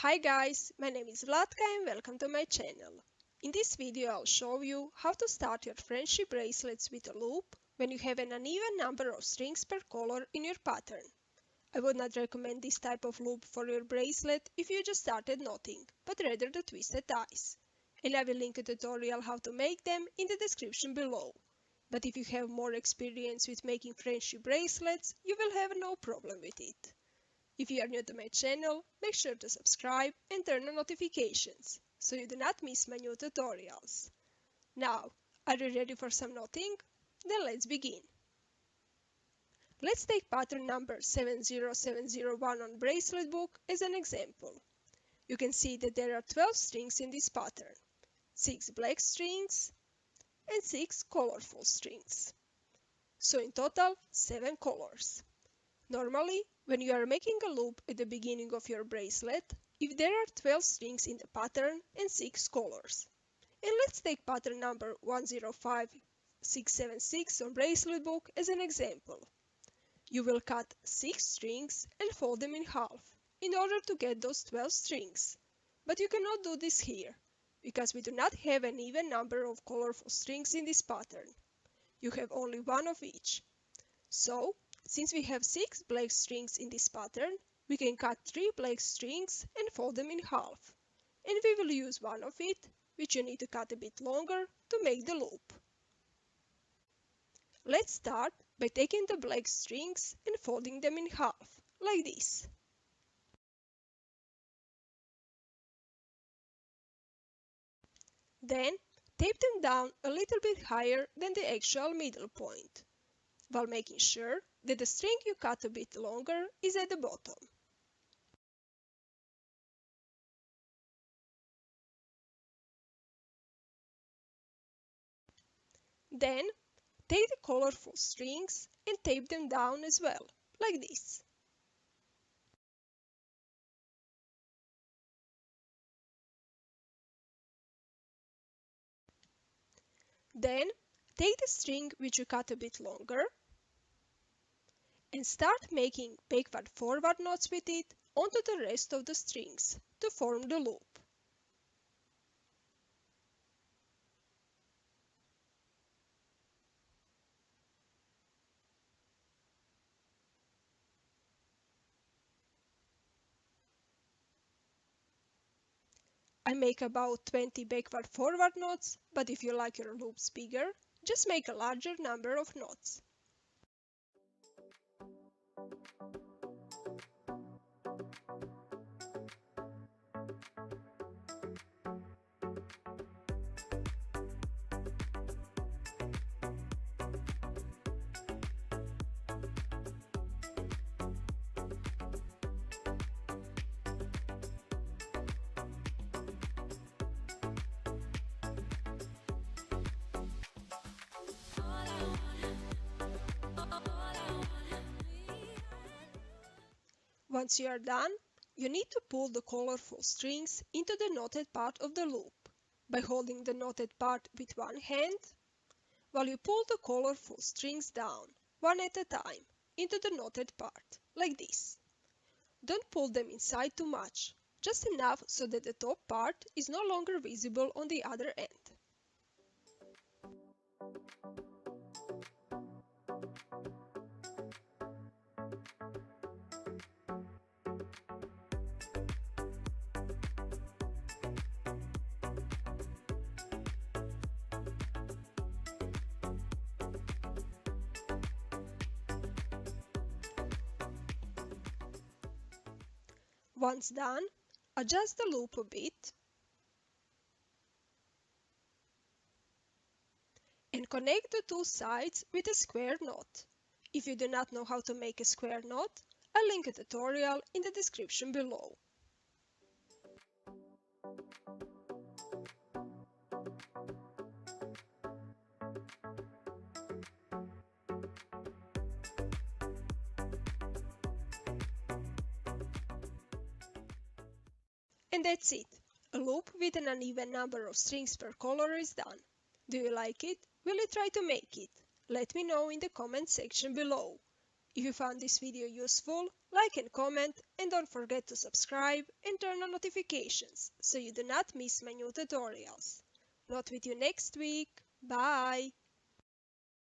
Hi guys, my name is Vlatka and welcome to my channel. In this video I'll show you how to start your friendship bracelets with a loop when you have an uneven number of strings per color in your pattern. I would not recommend this type of loop for your bracelet if you just started knotting, but rather the twisted ties. And I will link a tutorial how to make them in the description below. But if you have more experience with making friendship bracelets, you will have no problem with it. If you are new to my channel, make sure to subscribe and turn on notifications so you do not miss my new tutorials. Now, are you ready for some knotting? Then let's begin. Let's take pattern number 70701 on BraceletBook as an example. You can see that there are 12 strings in this pattern, 6 black strings and 6 colorful strings. So in total, 7 colors. Normally, when you are making a loop at the beginning of your bracelet, if there are 12 strings in the pattern and 6 colors. And let's take pattern number 105676 on BraceletBook as an example. You will cut 6 strings and fold them in half in order to get those 12 strings. But you cannot do this here, because we do not have an even number of colorful strings in this pattern. You have only one of each. So, since we have 6 black strings in this pattern, we can cut 3 black strings and fold them in half. And we will use one of it, which you need to cut a bit longer to make the loop. Let's start by taking the black strings and folding them in half, like this. Then, tape them down a little bit higher than the actual middle point, while making sure that the string you cut a bit longer is at the bottom. Then, take the colorful strings and tape them down as well, like this. Then, take the string which you cut a bit longer and start making backward-forward knots with it onto the rest of the strings to form the loop. I make about 20 backward-forward knots, but if you like your loops bigger, just make a larger number of knots. Once you are done, you need to pull the colorful strings into the knotted part of the loop by holding the knotted part with one hand, while you pull the colorful strings down, one at a time, into the knotted part, like this. Don't pull them inside too much, just enough so that the top part is no longer visible on the other end. Once done, adjust the loop a bit and connect the two sides with a square knot. If you do not know how to make a square knot, I'll link a tutorial in the description below. And that's it. A loop with an uneven number of strings per color is done. Do you like it? Will you try to make it? Let me know in the comment section below. If you found this video useful, Like and comment, and don't forget to subscribe and turn on notifications so you do not miss my new tutorials. Not with you next week. Bye!